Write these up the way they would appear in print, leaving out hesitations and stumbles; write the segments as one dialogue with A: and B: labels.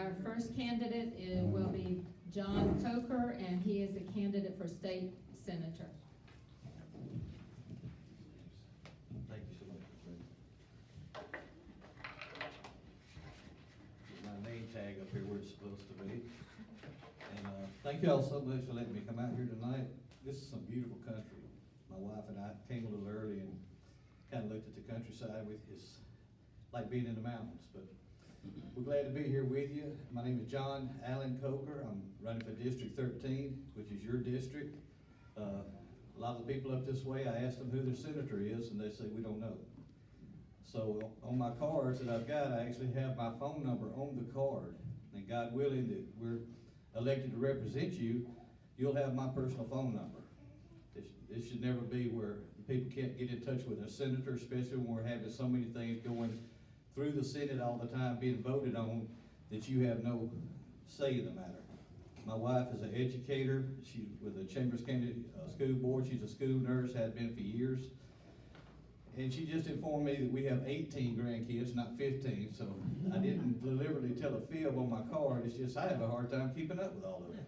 A: our first candidate will be John Coker, and he is a candidate for state senator.
B: Thank you so much, Ms. Ray. Get my name tag up here where it's supposed to be. And, thank you all so much for letting me come out here tonight. This is some beautiful country. My wife and I came a little early and kind of looked at the countryside. It's like being in the mountains, but we're glad to be here with you. My name is John Allen Coker. I'm running for District 13, which is your district. A lot of the people up this way, I asked them who their senator is, and they say, we don't know. So on my cards that I've got, I actually have my phone number on the card. And God willing that we're elected to represent you, you'll have my personal phone number. This should never be where people can't get in touch with a senator, especially when we're having so many things going through the Senate all the time being voted on that you have no say in the matter. My wife is an educator. She's with the Chambers County School Board. She's a school nurse, had been for years. And she just informed me that we have 18 grandkids, not 15, so I didn't deliberately tell a fib on my card. It's just I have a hard time keeping up with all of it.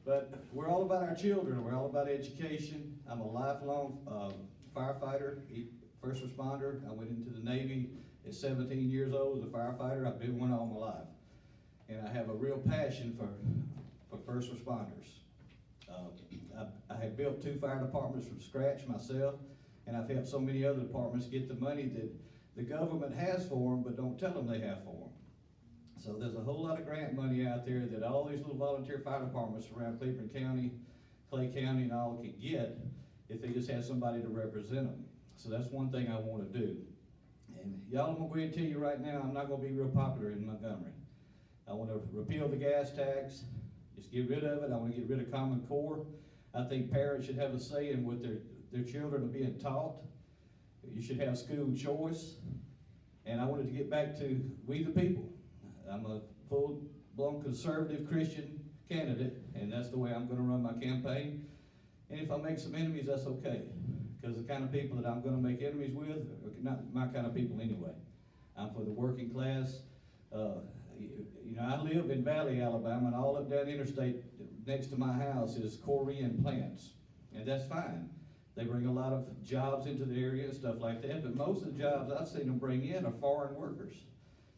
B: But we're all about our children. We're all about education. I'm a lifelong firefighter, first responder. I went into the Navy at 17 years old as a firefighter. I've been one all my life. And I have a real passion for first responders. I have built 2 fire departments from scratch myself, and I've helped so many other departments get the money that the government has for them, but don't tell them they have for them. So there's a whole lot of grant money out there that all these little volunteer fire departments around Cleburne County, Clay County, and all can get if they just have somebody to represent them. So that's one thing I want to do. And y'all, I'm going to go ahead and tell you right now, I'm not going to be real popular in Montgomery. I want to repeal the gas tax, just get rid of it. I want to get rid of Common Core. I think parents should have a say in what their children are being taught. You should have school choice. And I wanted to get back to we the people. I'm a full-blown conservative Christian candidate, and that's the way I'm going to run my campaign. And if I make some enemies, that's okay, because the kind of people that I'm going to make enemies with are not my kind of people anyway. I'm for the working class. You know, I live in Valley, Alabama, and all up down interstate next to my house is Korean plants, and that's fine. They bring a lot of jobs into the area and stuff like that, but most of the jobs I've seen them bring in are foreign workers.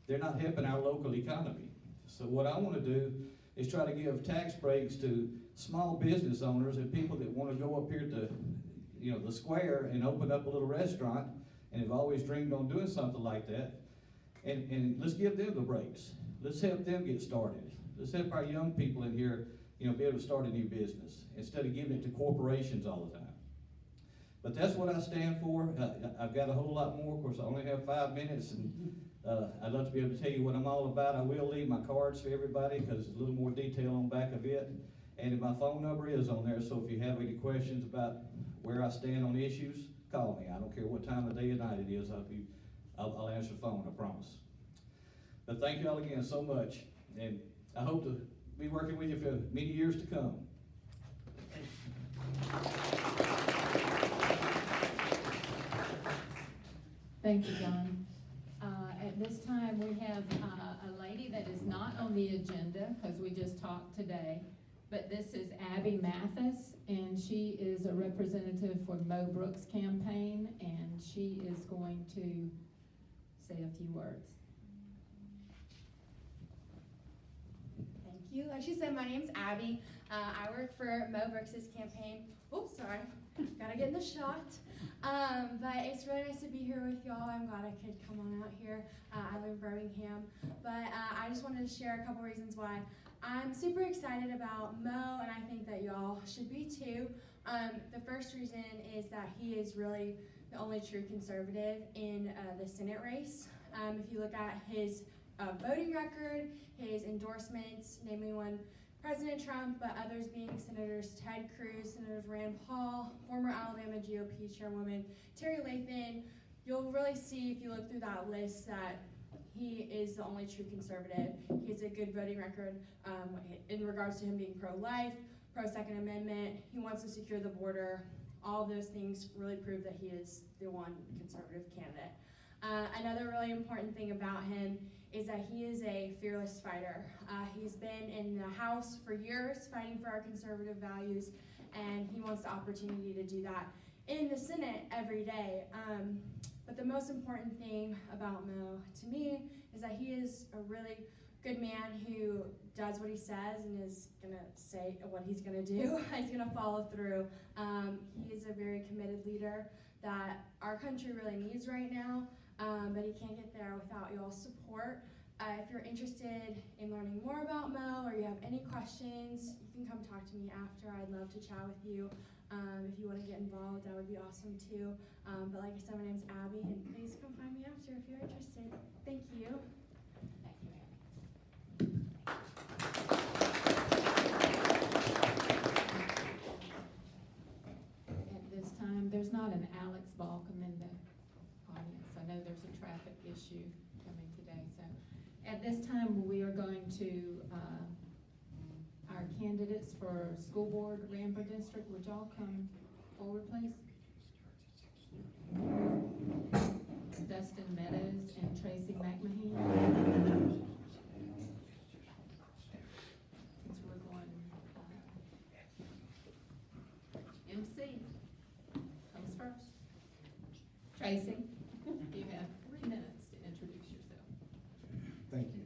B: They're not helping our local economy. So what I want to do is try to give tax breaks to small business owners and people that want to go up here to, you know, the square and open up a little restaurant and have always dreamed on doing something like that. And let's give them the breaks. Let's help them get started. Let's help our young people in here, you know, be able to start a new business instead of giving it to corporations all the time. But that's what I stand for. I've got a whole lot more. Of course, I only have 5 minutes, and I'd love to be able to tell you what I'm all about. I will leave my cards for everybody because there's a little more detail on the back of it. And my phone number is on there, so if you have any questions about where I stand on issues, call me. I don't care what time of day or night it is. I'll answer the phone, I promise. But thank you all again so much, and I hope to be working with you for many years to come.
A: Thank you, John. At this time, we have a lady that is not on the agenda because we just talked today, but this is Abby Mathis, and she is a representative for Mo Brooks' campaign, and she is going to say a few words.
C: Thank you. Like she said, my name's Abby. I work for Mo Brooks' campaign. Oops, sorry. Gotta get in the shot. But it's really nice to be here with y'all. I'm glad I could come on out here. I live in Birmingham. But I just wanted to share a couple reasons why I'm super excited about Mo, and I think that y'all should be too. The first reason is that he is really the only true conservative in the Senate race. If you look at his voting record, his endorsements, namely one President Trump, but others being Senators Ted Cruz, Senators Rand Paul, former Alabama GOP Chairwoman Terry Lathan, you'll really see if you look through that list that he is the only true conservative. He has a good voting record in regards to him being pro-life, pro-Second Amendment. He wants to secure the border. All of those things really prove that he is the one conservative candidate. Another really important thing about him is that he is a fearless fighter. He's been in the House for years fighting for our conservative values, and he wants the opportunity to do that in the Senate every day. But the most important thing about Mo to me is that he is a really good man who does what he says and is gonna say what he's gonna do. He's gonna follow through. He is a very committed leader that our country really needs right now, but he can't get there without y'all's support. If you're interested in learning more about Mo or you have any questions, you can come talk to me after. I'd love to chat with you. If you want to get involved, that would be awesome too. But like I said, my name's Abby, and please come find me after if you're interested. Thank you.
A: Thank you, Abby. At this time, there's not an Alex Balcom in the audience. I know there's a traffic issue coming today, so. At this time, we are going to, our candidates for school board, Ramber District. Would y'all come forward, please? Dustin Meadows and Tracy McMahon. Since we're going, MC comes first. Tracy, you have 3 minutes to introduce yourself.
D: Thank you.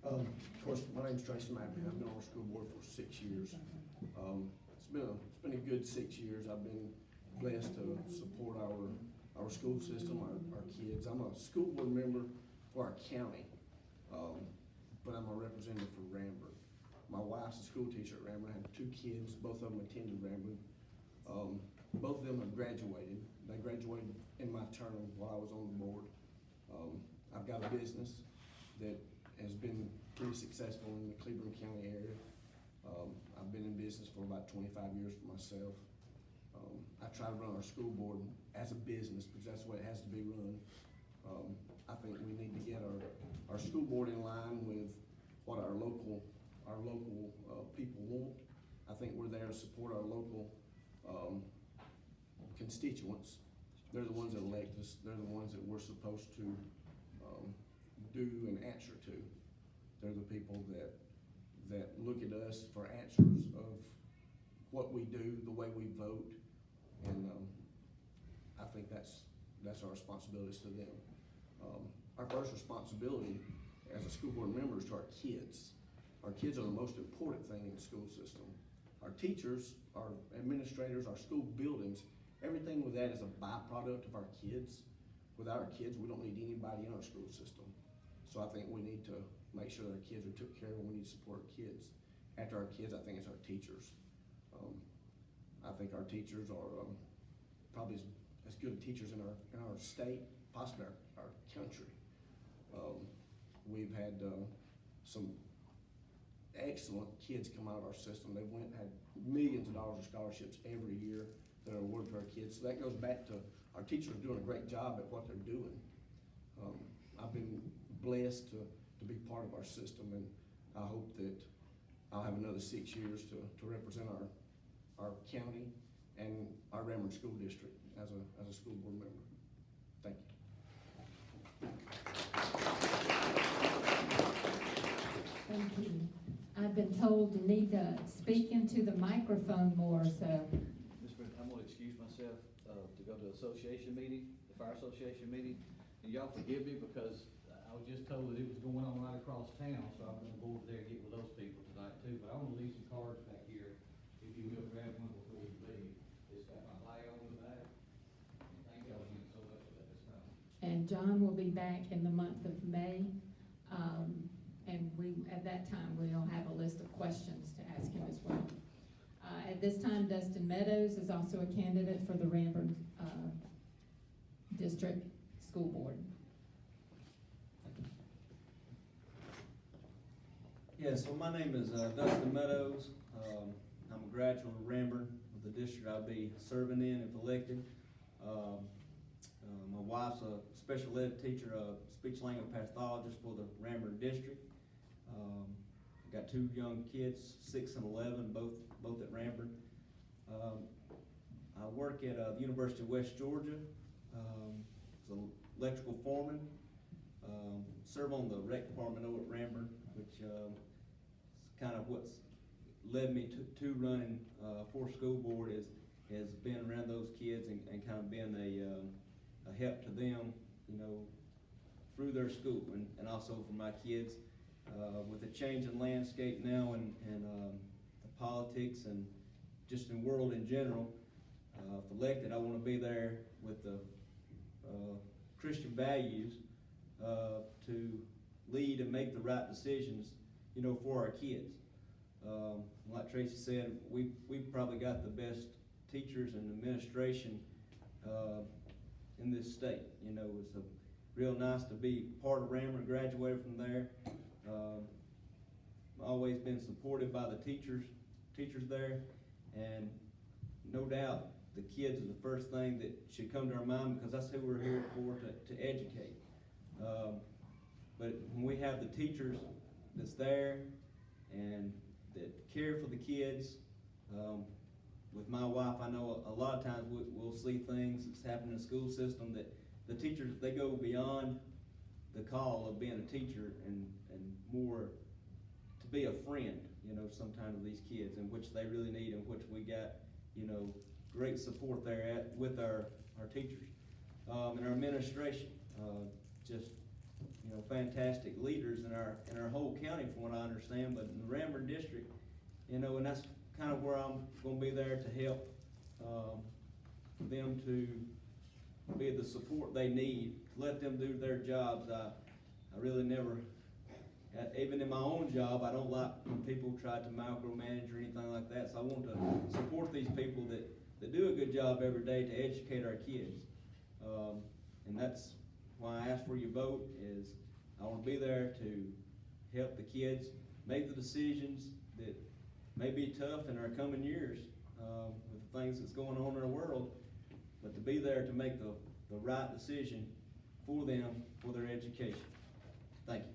D: Of course, my name's Tracy McMahon. I've been on the school board for 6 years. It's been a good 6 years. I've been blessed to support our school system, our kids. I'm a school board member for our county, but I'm a representative for Ramber. My wife's a school teacher at Ramber. I have 2 kids. Both of them attended Ramber. Both of them have graduated. They graduated in my term while I was on the board. I've got a business that has been pretty successful in the Cleburne County area. I've been in business for about 25 years for myself. I try to run our school board as a business because that's the way it has to be run. I think we need to get our school board in line with what our local people want. I think we're there to support our local constituents. They're the ones that elect us. They're the ones that we're supposed to do and answer to. They're the people that look at us for answers of what we do, the way we vote, and I think that's our responsibilities to them. Our first responsibility as a school board member is to our kids. Our kids are the most important thing in the school system. Our teachers, our administrators, our school buildings, everything with that is a byproduct of our kids. Without our kids, we don't need anybody in our school system. So I think we need to make sure that our kids are took care of, and we need to support our kids. After our kids, I think it's our teachers. I think our teachers are probably as good teachers in our state, possibly our country. We've had some excellent kids come out of our system. They had millions of dollars of scholarships every year that are awarded to our kids. So that goes back to our teachers doing a great job at what they're doing. I've been blessed to be part of our system, and I hope that I'll have another 6 years to represent our county and our Ramber School District as a school board member. Thank you.
A: Thank you. I've been told to need to speak into the microphone more, so.
B: Mr. President, I'm gonna excuse myself, to go to the association meeting, the fire association meeting, and y'all forgive me because I was just told that it was going on right across town, so I'm gonna go over there and get with those people tonight too, but I wanna leave some cards back here, if you will grab one before you leave. It's got my flag on the back, and thank y'all again so much for letting us know.
A: And John will be back in the month of May. And at that time, we'll have a list of questions to ask him as well. At this time, Dustin Meadows is also a candidate for the Ramber District School Board.
E: Yeah, so my name is Dustin Meadows. I'm a graduate of Ramber, of the district I'll be serving in if elected. My wife's a special ed teacher, a speech language pathologist for the Ramber district. Got 2 young kids, 6 and 11, both at Ramber. I work at the University of West Georgia as an electrical foreman. serve on the rec department over at Ramburn, which, is kind of what's led me to running, for school board has been around those kids and kind of been a help to them, you know, through their school and also for my kids. With the change in landscape now and the politics and just in the world in general, if elected, I wanna be there with the, Christian values, to lead and make the right decisions, you know, for our kids. Like Tracy said, we've probably got the best teachers and administration, in this state. You know, it's real nice to be part of Rammer, graduated from there. Always been supported by the teachers there, and no doubt the kids are the first thing that should come to our mind, because that's who we're here for, to educate. But when we have the teachers that's there and that care for the kids, with my wife, I know a lot of times we'll see things that's happening in the school system that the teachers, they go beyond the call of being a teacher and more to be a friend, you know, sometimes of these kids, and which they really need, and which we got, you know, great support there with our teachers. And our administration, just, you know, fantastic leaders in our whole county from what I understand, but in the Ramburn district, you know, and that's kind of where I'm gonna be there to help, them to be the support they need, let them do their jobs. I really never, even in my own job, I don't like when people try to micromanage or anything like that, so I want to support these people that do a good job every day to educate our kids. And that's why I ask for your vote, is I want to be there to help the kids make the decisions that may be tough in our coming years, with the things that's going on in our world, but to be there to make the right decision for them, for their education. Thank you.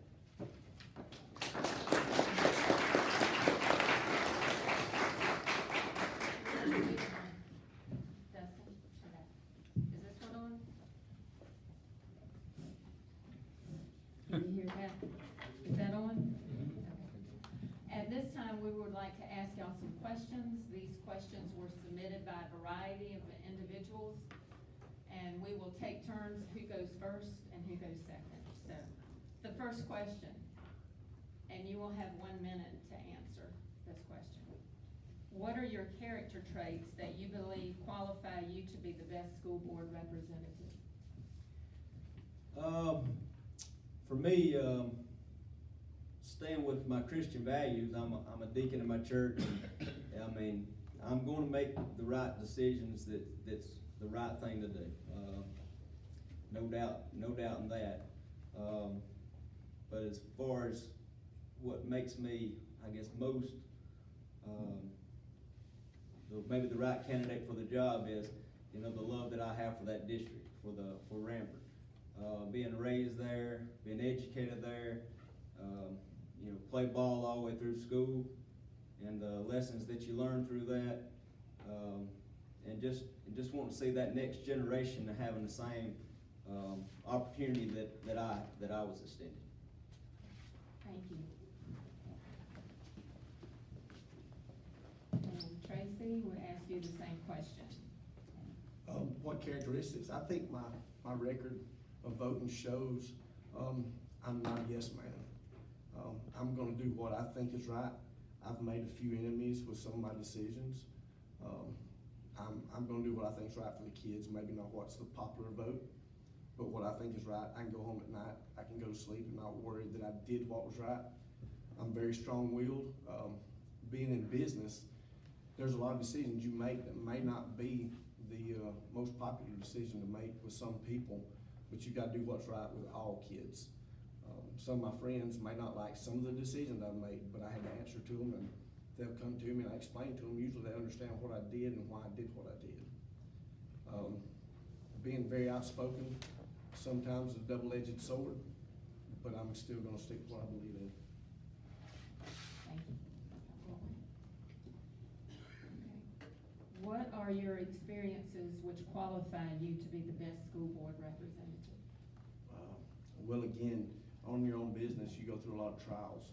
A: Dustin, is this one on? Can you hear that? Is that on? Okay. At this time, we would like to ask y'all some questions. These questions were submitted by a variety of individuals, and we will take turns who goes first and who goes second. So, the first question, and you will have 1 minute to answer this question. What are your character traits that you believe qualify you to be the best school board representative?
E: For me, staying with my Christian values, I'm a deacon in my church. And, I mean, I'm going to make the right decisions that's the right thing to do. No doubt in that. But as far as what makes me, I guess, most, maybe the right candidate for the job is, you know, the love that I have for that district, for Ramburn. Being raised there, being educated there, you know, play ball all the way through school, and the lessons that you learn through that, and just want to see that next generation having the same opportunity that I was extended.
A: Thank you. And Tracy, we'll ask you the same question.
D: What characteristics? I think my record of voting shows, I'm not a yes man. I'm gonna do what I think is right. I've made a few enemies with some of my decisions. I'm gonna do what I think is right for the kids, maybe not what's the popular vote, but what I think is right. I can go home at night, I can go to sleep and not worry that I did what was right. I'm very strong-willed. Being in business, there's a lot of decisions you make that may not be the most popular decision to make with some people, but you gotta do what's right with all kids. Some of my friends may not like some of the decisions I've made, but I have to answer to them, and they'll come to me and I explain to them. Usually they understand what I did and why I did what I did. Being very outspoken, sometimes a double-edged sword, but I'm still gonna stick to what I believe in.
A: Thank you. Okay. What are your experiences which qualify you to be the best school board representative?
D: Well, again, own your own business, you go through a lot of trials.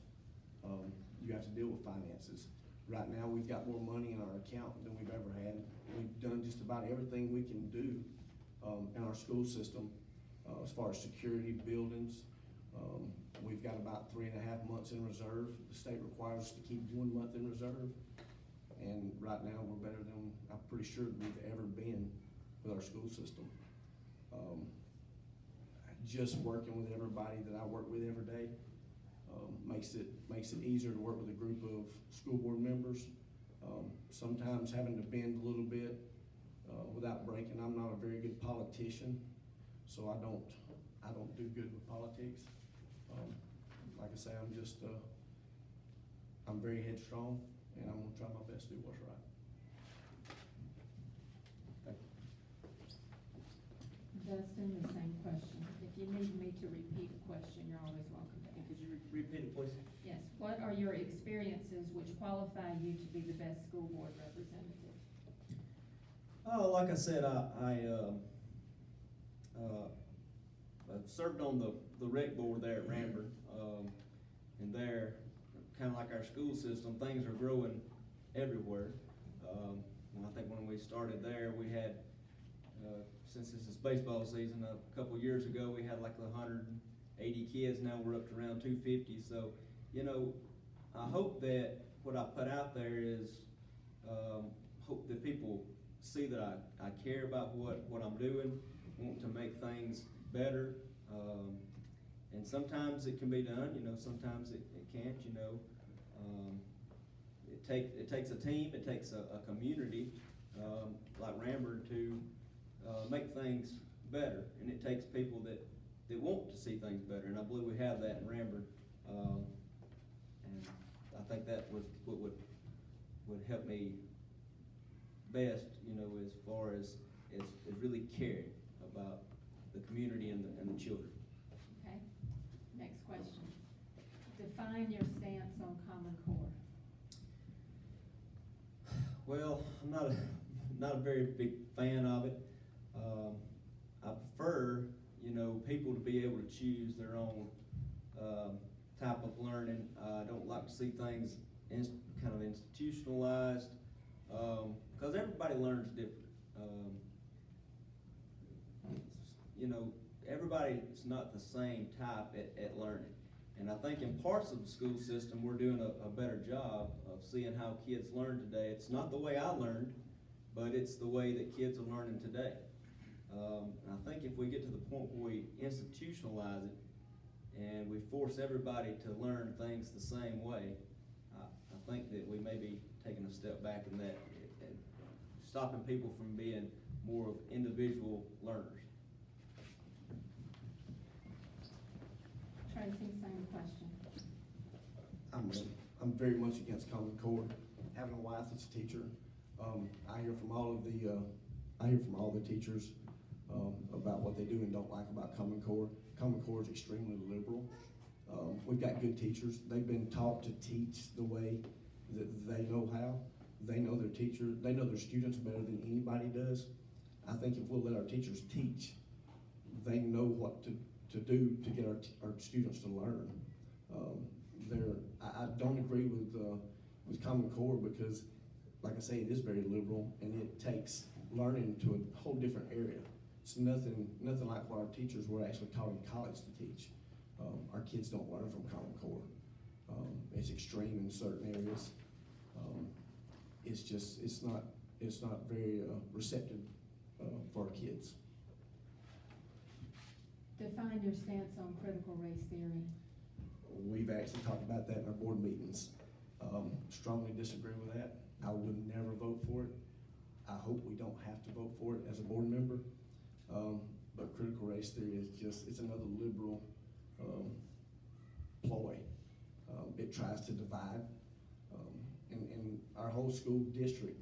D: You have to deal with finances. Right now, we've got more money in our account than we've ever had. We've done just about everything we can do in our school system as far as security, buildings. We've got about 3.5 months in reserve. The state requires us to keep 1 month in reserve. And right now, we're better than I'm pretty sure we've ever been with our school system. Just working with everybody that I work with every day makes it easier to work with a group of school board members. Sometimes having to bend a little bit without breaking. I'm not a very good politician, so I don't do good with politics. Like I say, I'm very headstrong, and I'm gonna try my best to do what's right. Thank you.
A: Dustin, the same question. If you need me to repeat a question, you're always welcome to ask.
E: Could you repeat it, please?
A: Yes, what are your experiences which qualify you to be the best school board representative?
E: Oh, like I said, I've served on the rec board there at Ranburne, and there, kind of like our school system, things are growing everywhere. And I think when we started there, we had, since this is baseball season, a couple of years ago, we had like 180 kids. Now we're up to around 250. So, you know, I hope that what I put out there is, hope that people see that I care about what I'm doing, want to make things better. And sometimes it can be done, you know, sometimes it can't, you know. It takes a team, it takes a community, like Ranburne to make things better. And it takes people that want to see things better. And I believe we have that in Ranburne. And I think that was what would help me best, you know, as far as really caring about the community and the children.
A: Okay, next question. Define your stance on Common Core.
E: Well, I'm not a very big fan of it. I prefer, you know, people to be able to choose their own type of learning. I don't like to see things kind of institutionalized, because everybody learns different. You know, everybody's not the same type at learning. And I think in parts of the school system, we're doing a better job of seeing how kids learn today. It's not the way I learned, but it's the way that kids are learning today. And I think if we get to the point where we institutionalize it and we force everybody to learn things the same way, I think that we may be taking a step back in that and stopping people from being more of individual learners.
A: Tracy, same question.
D: I'm very much against Common Core. Having a wife that's a teacher, I hear from all the teachers about what they do and don't like about Common Core. Common Core is extremely liberal. We've got good teachers. They've been taught to teach the way that they know how. They know their teachers. They know their students better than anybody does. I think if we'll let our teachers teach, they know what to do to get our students to learn. I don't agree with Common Core because, like I say, it is very liberal and it takes learning to a whole different area. It's nothing like what our teachers were actually taught in college to teach. Our kids don't learn from Common Core. It's extreme in certain areas. It's not very receptive for our kids.
A: Define your stance on critical race theory.
D: We've actually talked about that in our board meetings. Strongly disagree with that. I would never vote for it. I hope we don't have to vote for it as a board member. But critical race theory is it's another liberal ploy. It tries to divide. And our whole school district,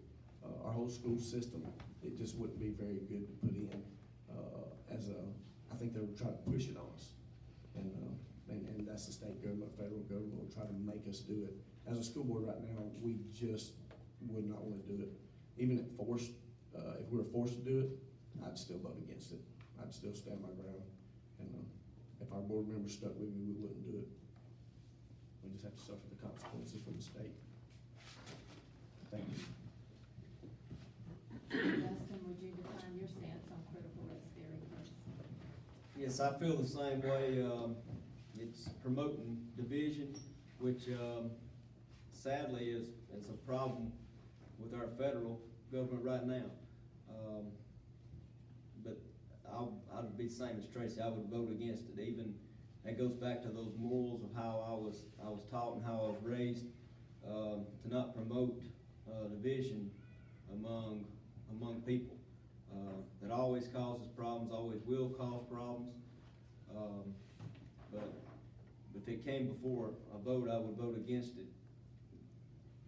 D: our whole school system, it just wouldn't be very good to put in I think they would try to push it on us. And that's the state government, federal government will try to make us do it. As a school board right now, we just would not want to do it. Even if we were forced to do it, I'd still vote against it. I'd still stand my ground and if our board members stuck with me, we wouldn't do it. We just have to suffer the consequences from the state. Thank you.
A: Dustin, would you define your stance on critical race theory, please?
E: Yes, I feel the same way. It's promoting division, which sadly is a problem with our federal government right now. But I'd be the same as Tracy. I would vote against it. Even that goes back to those morals of how I was taught and how I was raised, to not promote division among people. That always causes problems, always will cause problems. But if it came before a vote, I would vote against it,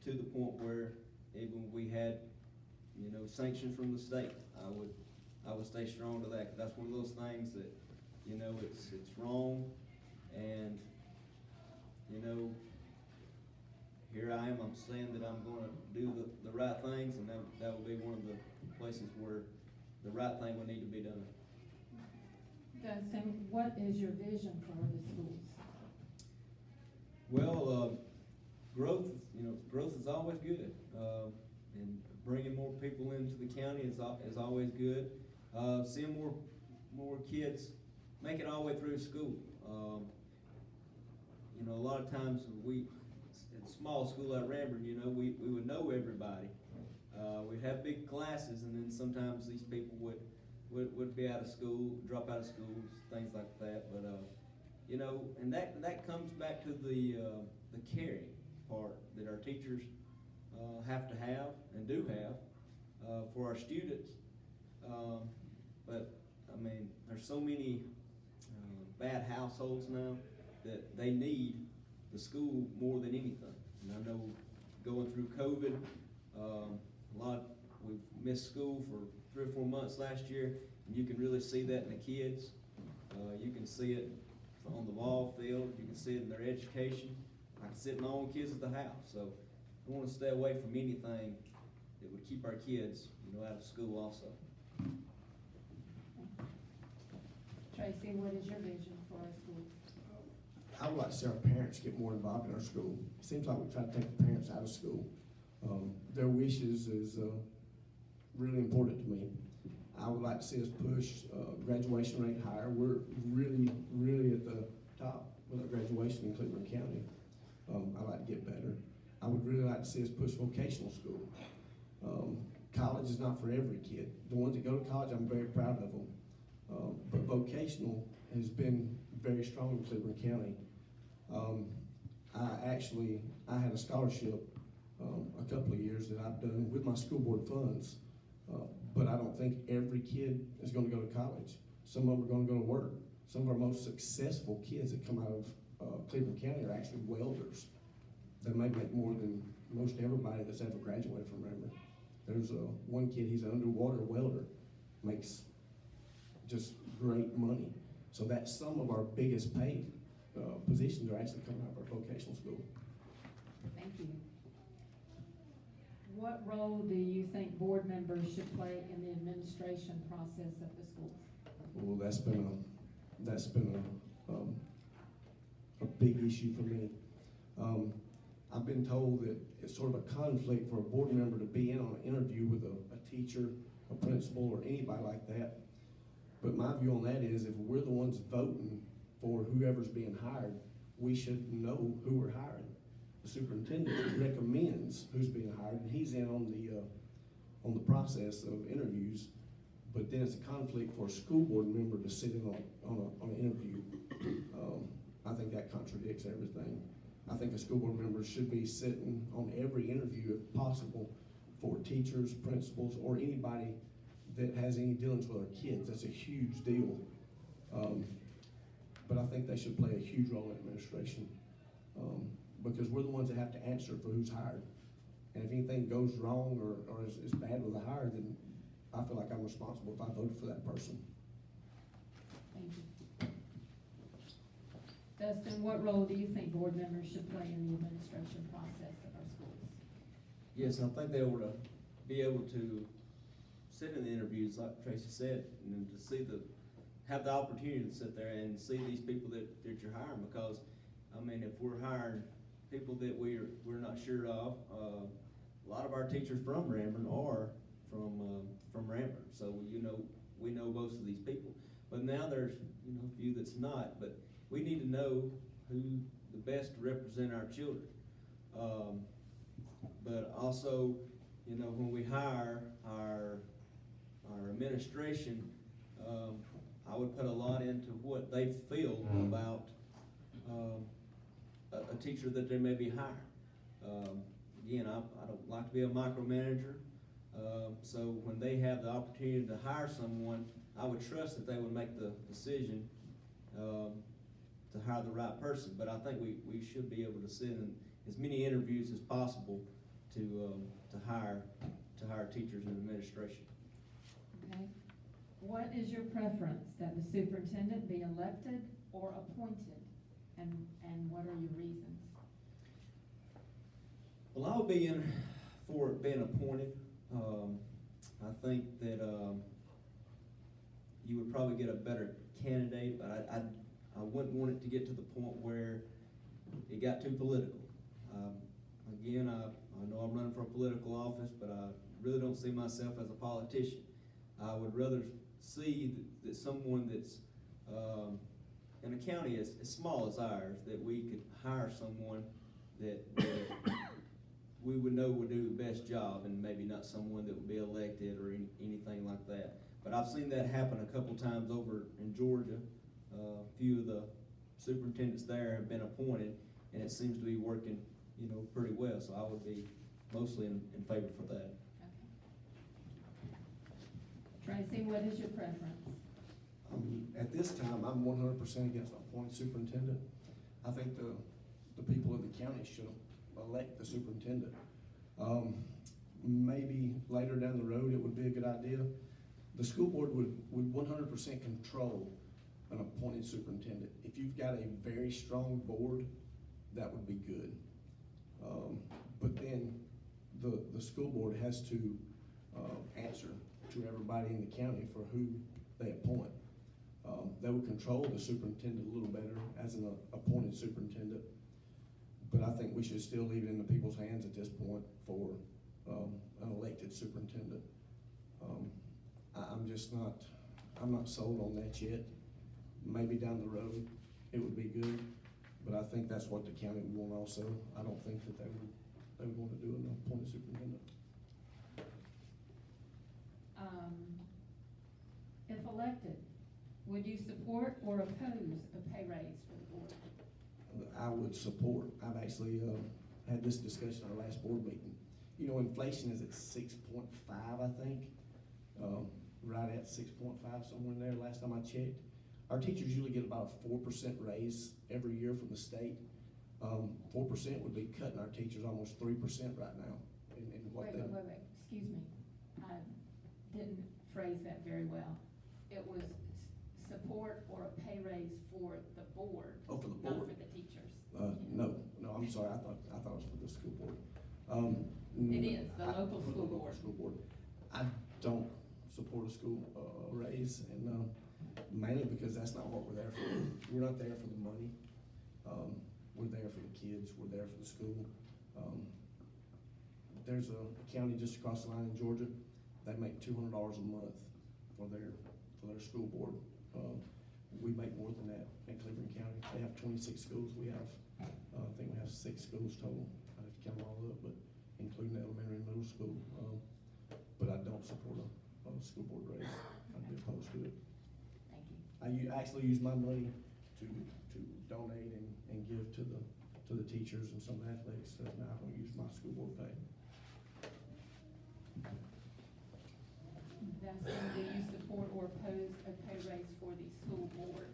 E: to the point where even we had, sanctions from the state, I would stay strong to that, because that's one of those things that, it's wrong, and, here I am, I'm saying that I'm gonna do the right things, and that will be one of the places where the right thing will need to be done.
A: Dustin, what is your vision for the schools?
E: Well, growth is always good, and bringing more people into the county is always good. Seeing more kids make it all the way through school. A lot of times in small school like Ranburne, we would know everybody. We'd have big classes, and then sometimes these people would be out of school, drop out of school, things like that. But and that comes back to the caring part that our teachers have to have and do have for our students. But I mean, there's so many bad households now that they need the school more than anything. And I know going through COVID, we've missed school for 3 or 4 months last year, and you can really see that in the kids. You can see it on the ball field, you can see it in their education. I can see it in my own kids at the house. So I want to stay away from anything that would keep our kids, out of school also.
A: Tracy, what is your vision for our schools?
D: I would like to see our parents get more involved in our school. It seems like we try to take the parents out of school. Their wishes is really important to me. I would like to see us push graduation rate higher. We're really, really at the top with our graduation in Cleburne County. I'd like to get better. I would really like to see us push vocational school. College is not for every kid. The ones that go to college, I'm very proud of them. But vocational has been very strong in Cleburne County. I had a scholarship a couple of years that I've done with my school board funds, but I don't think every kid is going to go to college. Some of them are going to go to work. Some of our most successful kids that come out of Cleburne County are actually welders. They may make more than most everybody that's ever graduated from Ranburne. There's one kid, he's an underwater welder, makes just great money. So that's some of our biggest paid positions are actually coming out of our vocational school.
A: Thank you. What role do you think board members should play in the administration process of the schools?
D: Well, that's been a big issue for me. I've been told that it's sort of a conflict for a board member to be in on an interview with a teacher, a principal, or anybody like that. But my view on that is if we're the ones voting for whoever's being hired, we should know who we're hiring. The superintendent recommends who's being hired, and he's in on the process of interviews. But then it's a conflict for a school board member to sit in on an interview. I think that contradicts everything. I think a school board member should be sitting on every interview if possible for teachers, principals, or anybody that has any dealings with our kids. That's a huge deal. But I think they should play a huge role in administration because we're the ones that have to answer for who's hired. And if anything goes wrong or is bad with the hire, then I feel like I'm responsible if I voted for that person.
A: Thank you. Dustin, what role do you think board members should play in the administration process of our schools?
E: Yes, I think they ought to be able to sit in the interviews, like Tracy said, and to see the have the opportunity to sit there and see these people that you're hiring, because, I mean, if we're hiring people that we're not sure of, a lot of our teachers from Ranburne are from Ranburne, so we know most of these people. But now there's, a few that's not, but we need to know who the best to represent our children. But also, when we hire our administration, I would put a lot into what they feel about a teacher that they may be hiring. Again, I don't like to be a micromanager, so when they have the opportunity to hire someone, I would trust that they would make the decision to hire the right person. But I think we should be able to sit in as many interviews as possible to hire teachers and administration.
A: Okay. What is your preference, that the superintendent be elected or appointed, and what are your reasons?
E: Well, I would be in for it being appointed. I think that you would probably get a better candidate, but I wouldn't want it to get to the point where it got too political. Again, I know I'm running for a political office, but I really don't see myself as a politician. I would rather see that someone that's in a county as small as ours, that we could hire someone that we would know would do the best job, and maybe not someone that would be elected or anything like that. But I've seen that happen a couple times over in Georgia. A few of the superintendents there have been appointed, and it seems to be working, pretty well. So I would be mostly in favor for that.
A: Okay. Tracy, what is your preference?
D: At this time, I'm 100% against appointing superintendent. I think the people of the county should elect the superintendent. Maybe later down the road, it would be a good idea. The school board would 100% control an appointed superintendent. If you've got a very strong board, that would be good. But then the school board has to answer to everybody in the county for who they appoint. They would control the superintendent a little better as an appointed superintendent. But I think we should still leave it in the people's hands at this point for an elected superintendent. I'm not sold on that yet. Maybe down the road it would be good, but I think that's what the county would want also. I don't think that they would want to do an appointed superintendent.
A: If elected, would you support or oppose a pay raise for the board?
D: I would support. I've actually had this discussion at our last board meeting. Inflation is at 6.5, I think, right at 6.5, somewhere in there, last time I checked. Our teachers usually get about a 4% raise every year from the state. 4% would be cutting our teachers almost 3% right now. In what
A: Wait, excuse me. I didn't phrase that very well. It was support or a pay raise for the board.
D: Oh, for the
A: not
D: board?
A: for the teachers.
D: No, I'm sorry. I thought it was for the school board.
A: It is, the local
D: for
A: school
D: the local
A: board.
D: school board. I don't support a school raise, and mainly because that's not what we're there for. We're not there for the money. We're there for the kids. We're there for the school. There's a county just across the line in Georgia. They make $200 a month for their school board. We make more than that in Cleburne County. They have 26 schools. We have, I think we have 6 schools total. I have to count them all up, but including the elementary and middle school. But I don't support a school board raise. I'd be opposed to it.
A: Thank you.
D: I actually use my money to donate and give to the teachers and some athletics. So now I don't use my school board pay.
A: Dustin, do you support or oppose a pay raise for the school board?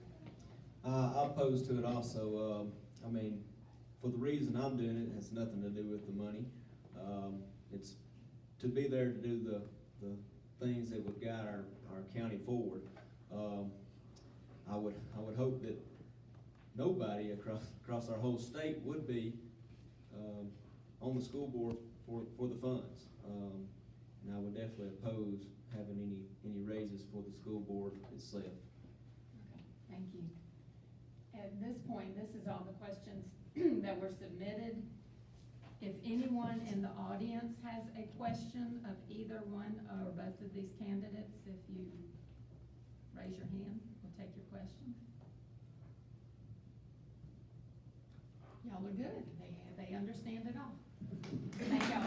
E: I oppose to it also. For the reason I'm doing it, it has nothing to do with the money. It's to be there to do the things that would guide our county forward. I would hope that nobody across our whole state would be on the school board for the funds. And I would definitely oppose having any raises for the school board itself.
A: Thank you. At this point, this is all the questions that were submitted. If anyone in the audience has a question of either one or both of these candidates, if you raise your hand, we'll take your question. Y'all are good. They understand it all. Thank y'all.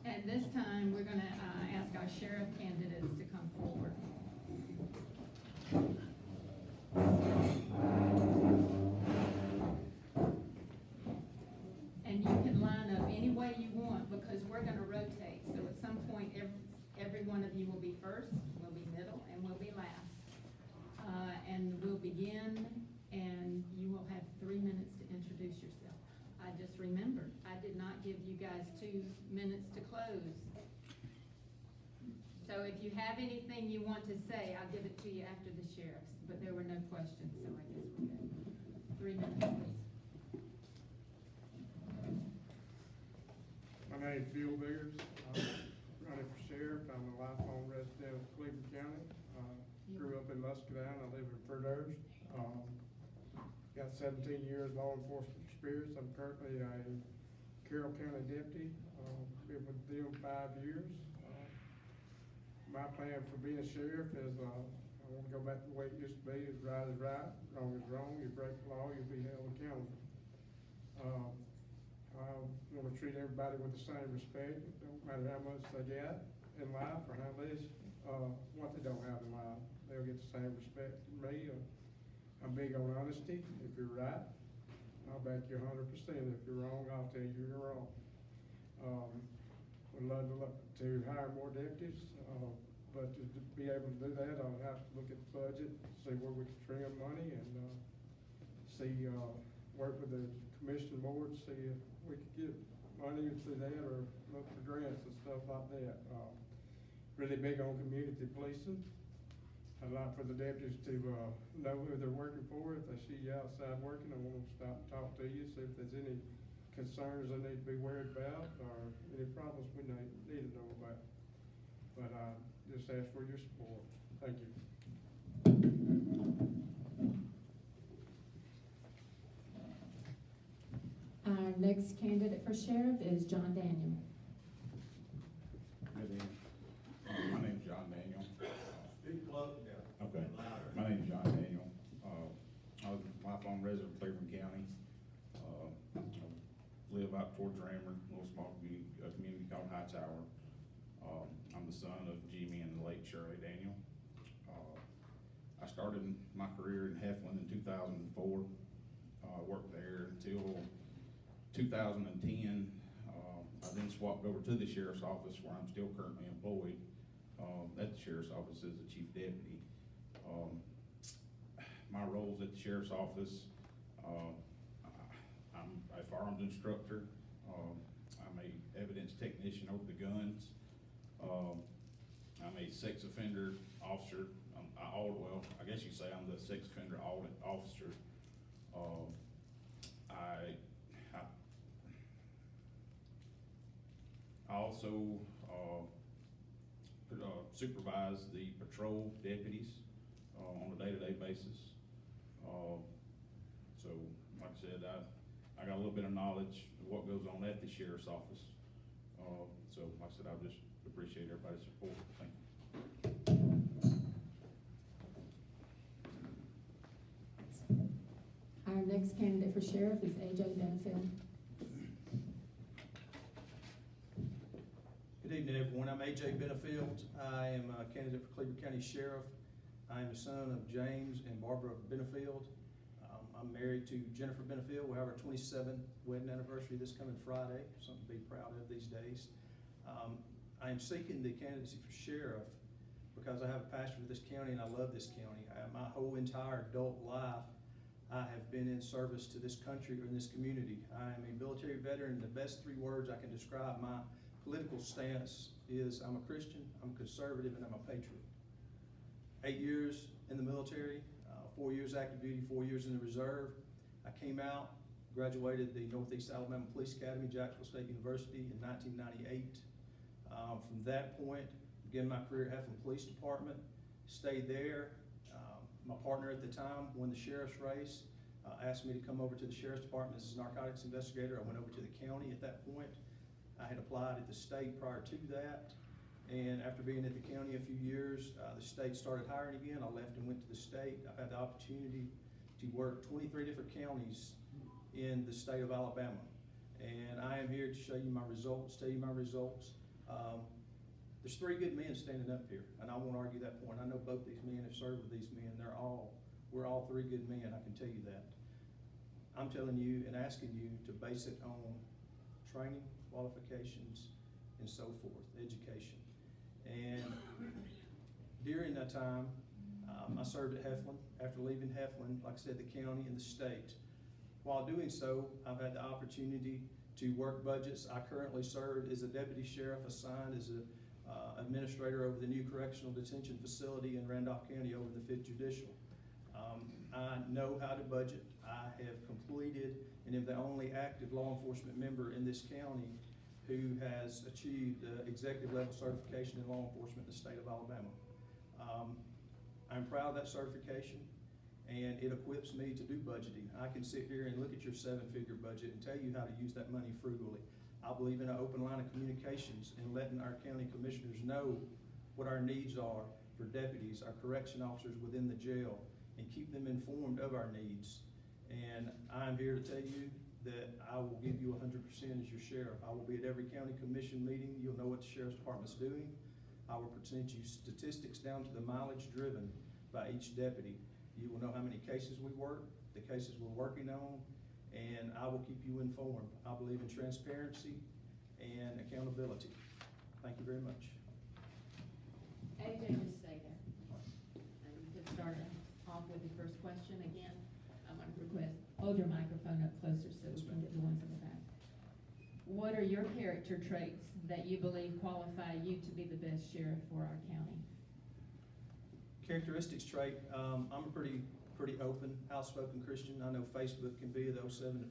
A: At this time, we're gonna ask our sheriff candidates to come forward. And you can line up any way you want, because we're gonna rotate. So at some point, every one of you will be first, will be middle, and will be last. And we'll begin, and you will have 3 minutes to introduce yourself. I just remembered, I did not give you guys 2 minutes to close. So if you have anything you want to say, I'll give it to you after the sheriff's, but there were no questions, so I guess we're good. 3 minutes, please.
F: My name's Bill Biggers. I'm running for sheriff. I'm a lifelong resident of Cleburne County. Grew up in Muscadine. I live in Perdurst. Got 17 years law enforcement experience. I'm currently a Carroll County deputy. Been with them 5 years. My plan for being sheriff is I want to go back to the way it used to be. Is right is right, wrong is wrong. You break the law, you'll be held accountable. I want to treat everybody with the same respect. It don't matter how much they get in life or how they, what they don't have in life. They'll get the same respect from me. I'm big on honesty. If you're right, I'll back you 100%. If you're wrong, I'll tell you you're wrong. Would love to hire more deputies, but to be able to do that, I'll have to look at the budget, see where we can trim money, and see, work with the commission board, see if we could get money through that, or look for grants and stuff like that. Really big on community policing. I'd like for the deputies to know who they're working for. If they see you outside working, I want them to stop and talk to you, see if there's any concerns they need to be worried about, or any problems we need to know about. But just ask for your support. Thank you.
A: Our next candidate for sheriff is John Daniel.
G: Good evening. My name's John Daniel.
B: Speak close, yeah.
G: Okay. My name's John Daniel. I was a lifelong resident of Cleburne County. I live out towards Rammer, a little small community called Hightower. I'm the son of Jimmy and the late Shirley Daniel. I started my career in Heflin in 2004. Worked there until 2010. I then swapped over to the sheriff's office, where I'm still currently employed at the sheriff's office as the chief deputy. My roles at the sheriff's office, I'm a firearms instructor. I'm a evidence technician over the guns. I'm a sex offender officer. I guess you say I'm the sex offender audit officer. I also supervise the patrol deputies on a day-to-day basis. So, like I said, I got a little bit of knowledge of what goes on at the sheriff's office. So, like I said, I just appreciate everybody's support. Thank you.
A: Our next candidate for sheriff is AJ Benefield.
E: Good evening, everyone. I'm AJ Benefield. I am a candidate for Cleburne County Sheriff. I am the son of James and Barbara Benefield. I'm married to Jennifer Benefield. We have our 27th wedding anniversary this coming Friday, something to be proud of these days. I am seeking the candidacy for sheriff because I have a passion for this county and I love this county. My whole entire adult life, I have been in service to this country or in this community. I am a military veteran. The best 3 words I can describe my political stance is I'm a Christian, I'm conservative, and I'm a patriot. 8 years in the military, 4 years active duty, 4 years in the reserve. I came out, graduated the Northeast Alabama Police Academy, Jacksonville State University in 1998. From that point, began my career at Heflin Police Department, stayed there. My partner at the time won the sheriff's race, asked me to come over to the sheriff's department as a narcotics investigator. I went over to the county at that point. I had applied at the state prior to that, and after being at the county a few years, the state started hiring again. I left and went to the state. I've had the opportunity to work 23 different counties in the state of Alabama. And I am here to show you my results, tell you my results. There's 3 good men standing up here, and I won't argue that point. I know both these men have served with these men. We're all 3 good men, I can tell you that. I'm telling you and asking you to base it on training, qualifications, and so forth, education. And during that time, I served at Heflin. After leaving Heflin, like I said, the county and the state. While doing so, I've had the opportunity to work budgets. I currently serve as a deputy sheriff assigned as a administrator over the new correctional detention facility in Randolph County over the 5th Judicial. I know how to budget. I have completed and am the only active law enforcement member in this county who has achieved executive level certification in law enforcement in the state of Alabama. I'm proud of that certification, and it equips me to do budgeting. I can sit here and look at your 7-figure budget and tell you how to use that money frugally. I believe in an open line of communications and letting our county commissioners know what our needs are for deputies, our correction officers within the jail, and keep them informed of our needs. And I'm here to tell you that I will give you 100% as your sheriff. I will be at every county commission meeting. You'll know what the sheriff's department's doing. I will present you statistics down to the mileage driven by each deputy. You will know how many cases we work, the cases we're working on, and I will keep you informed. I believe in transparency and accountability. Thank you very much.
A: AJ, just stay there. And you can start off with the first question again. I'm going to request, hold your microphone up closer so we can get the ones in the back. What are your character traits that you believe qualify you to be the best sheriff for our county?
E: Characteristics trait, I'm a pretty open, outspoken Christian. I know Facebook can be the 07,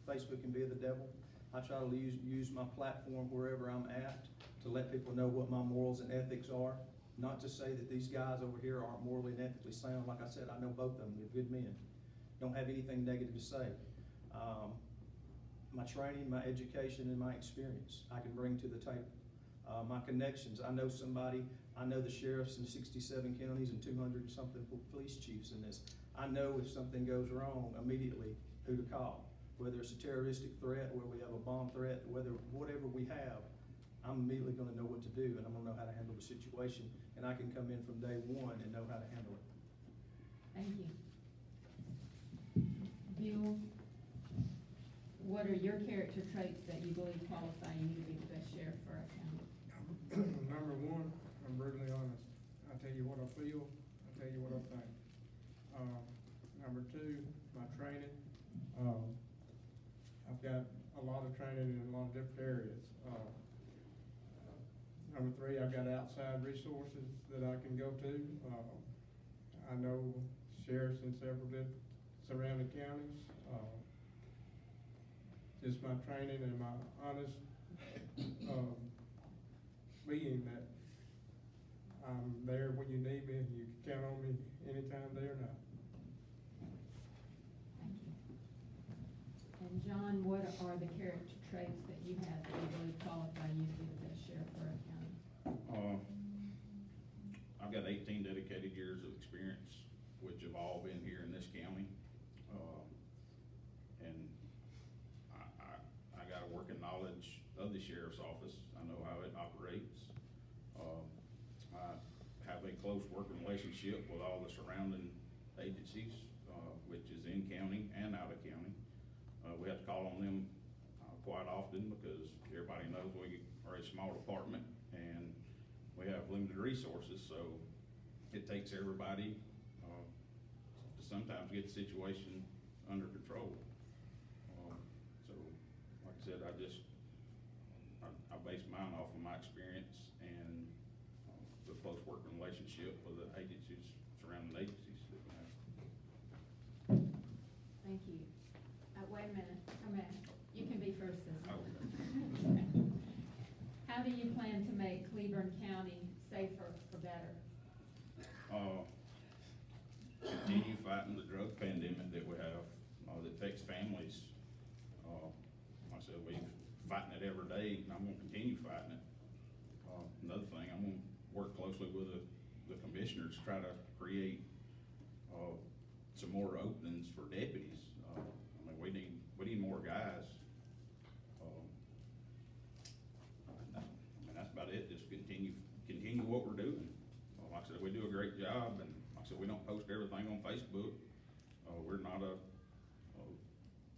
E: Facebook can be the devil. I try to use my platform wherever I'm at to let people know what my morals and ethics are. Not to say that these guys over here aren't morally and ethically sound. Like I said, I know both of them. They're good men. Don't have anything negative to say. My training, my education, and my experience I can bring to the table. My connections, I know somebody, I know the sheriffs in 67 counties and 200 and something police chiefs in this. I know if something goes wrong immediately who to call, whether it's a terroristic threat, whether we have a bomb threat, whatever we have, I'm immediately gonna know what to do and I'm gonna know how to handle the situation, and I can come in from day one and know how to handle it.
A: Thank you. Bill, what are your character traits that you believe qualify you to be the best sheriff for our county?
F: Number 1, I'm brutally honest. I tell you what I feel, I tell you what I think. Number 2, my training. I've got a lot of training in a lot of different areas. Number 3, I've got outside resources that I can go to. I know sheriffs in several different surrounding counties. Just my training and my honest being that I'm there when you need me and you can count on me anytime, day or night.
A: Thank you. And John, what are the character traits that you have that you believe qualify you to be the best sheriff for our county?
G: I've got 18 dedicated years of experience, which have all been here in this county. And I got a working knowledge of the sheriff's office. I know how it operates. I have a close working relationship with all the surrounding agencies, which is in county and out of county. We have to call on them quite often because everybody knows we are a small department and we have limited resources, so it takes everybody to sometimes get the situation under control. So, like I said, I base mine off of my experience and the close working relationship with the agencies, surrounding agencies that we have.
A: Thank you. Wait a minute, come back. You can be first this time.
G: Okay.
A: How how do you plan to make Cleburne County safer or better?
G: Continue fighting the drug pandemic that we have, that affects families. Like I said, we're fighting it every day, and I'm gonna continue fighting it. Another thing, I'm gonna work closely with the commissioners, to try to create, some more openings for deputies. I mean, we need more guys. I mean, that's about it, just continue what we're doing. Like I said, we do a great job, and like I said, we don't post everything on Facebook. We're not the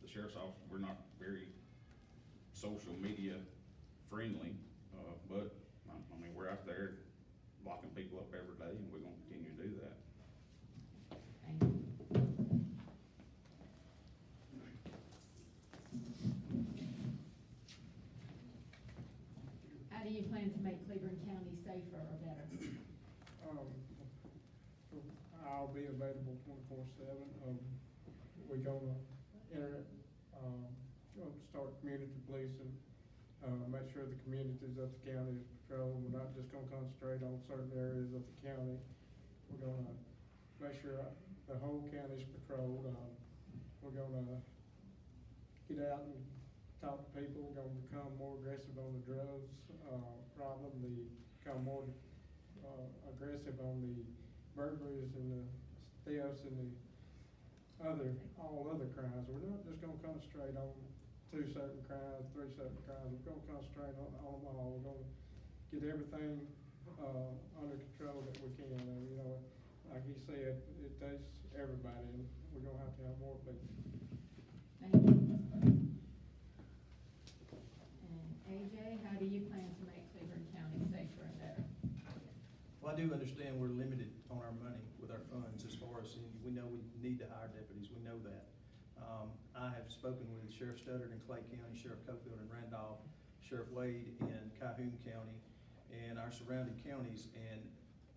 G: sheriff's office, we're not very social media friendly, but, I mean, we're out there locking people up every day, and we're gonna continue to do that.
A: Thank you. How do you plan to make Cleburne County safer or better?
F: I'll be available 24/7. We're gonna enter, start community policing, make sure the communities of the county is patrolled. We're not just gonna concentrate on certain areas of the county. We're gonna make sure the whole county's patrolled. We're gonna get out and talk to people. We're gonna become more aggressive on the drugs, problem, become more, aggressive on the burglaries and the thefts and the all other crimes. We're not just gonna concentrate on 2 certain crimes, 3 certain crimes. We're gonna concentrate on them all. We're gonna get everything, under control that we can. And, you know, like he said, it takes everybody, and we're gonna have to have more people.
A: Thank you. And AJ, how do you plan to make Cleburne County safer and better?
H: Well, I do understand we're limited on our money with our funds as far as, we know we need to hire deputies, we know that. I have spoken with Sheriff Studdard in Clay County, Sheriff Cofield in Randolph, Sheriff Wade in Calhoun County, and our surrounding counties, and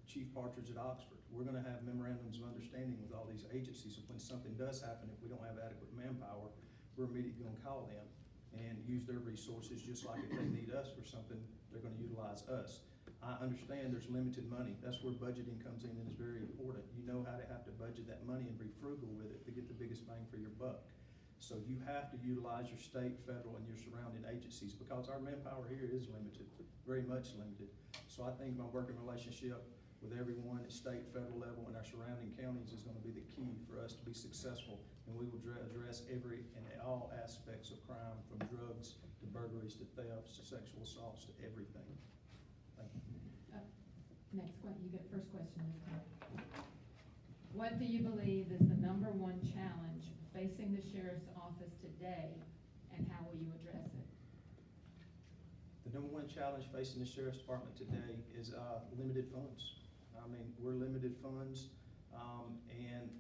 H: Chief Partridge at Oxford. We're gonna have memorandums of understanding with all these agencies, so when something does happen, if we don't have adequate manpower, we're immediately gonna call them and use their resources, just like if they need us for something, they're gonna utilize us. I understand there's limited money. That's where budgeting comes in and is very important. You know how to have to budget that money and be frugal with it to get the biggest bang for your buck. So you have to utilize your state, federal, and your surrounding agencies, because our manpower here is limited, very much limited. So I think my working relationship with everyone at state, federal level, and our surrounding counties is gonna be the key for us to be successful. And we will address every and all aspects of crime, from drugs to burglaries to thefts to sexual assaults to everything. Thank you.
A: Next question, you get first question this time. What do you believe is the #1 challenge facing the sheriff's office today, and how will you address it?
H: The #1 challenge facing the sheriff's department today is limited funds. I mean, we're limited funds, and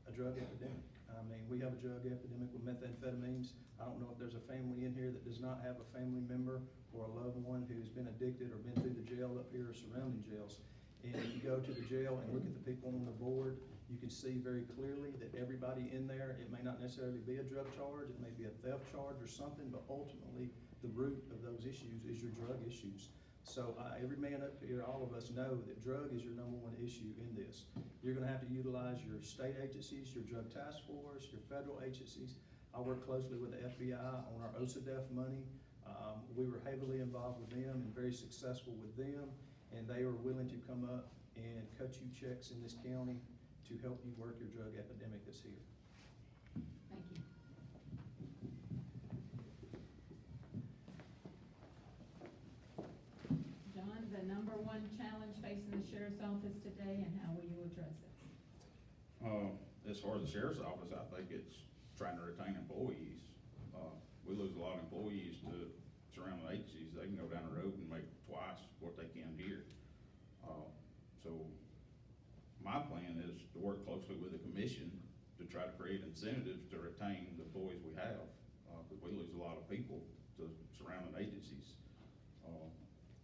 H: a drug epidemic. I mean, we have a drug epidemic with methamphetamines. I don't know if there's a family in here that does not have a family member or a loved one who's been addicted or been through the jail up here or surrounding jails. And if you go to the jail and look at the people on the board, you can see very clearly that everybody in there, it may not necessarily be a drug charge, it may be a theft charge or something, but ultimately the root of those issues is your drug issues. So every man up here, all of us know that drug is your #1 issue in this. You're gonna have to utilize your state agencies, your drug task force, your federal agencies. I work closely with the FBI on our OSADEF money. We were heavily involved with them and very successful with them, and they are willing to come up and cut you checks in this county to help you work your drug epidemic that's here.
A: Thank you. John, the #1 challenge facing the sheriff's office today, and how will you address it?
G: As far as the sheriff's office, I think it's trying to retain employees. We lose a lot of employees to surrounding agencies. They can go down the road and make twice what they can here. So my plan is to work closely with the commission to try to create incentives to retain the employees we have, because we lose a lot of people to surrounding agencies.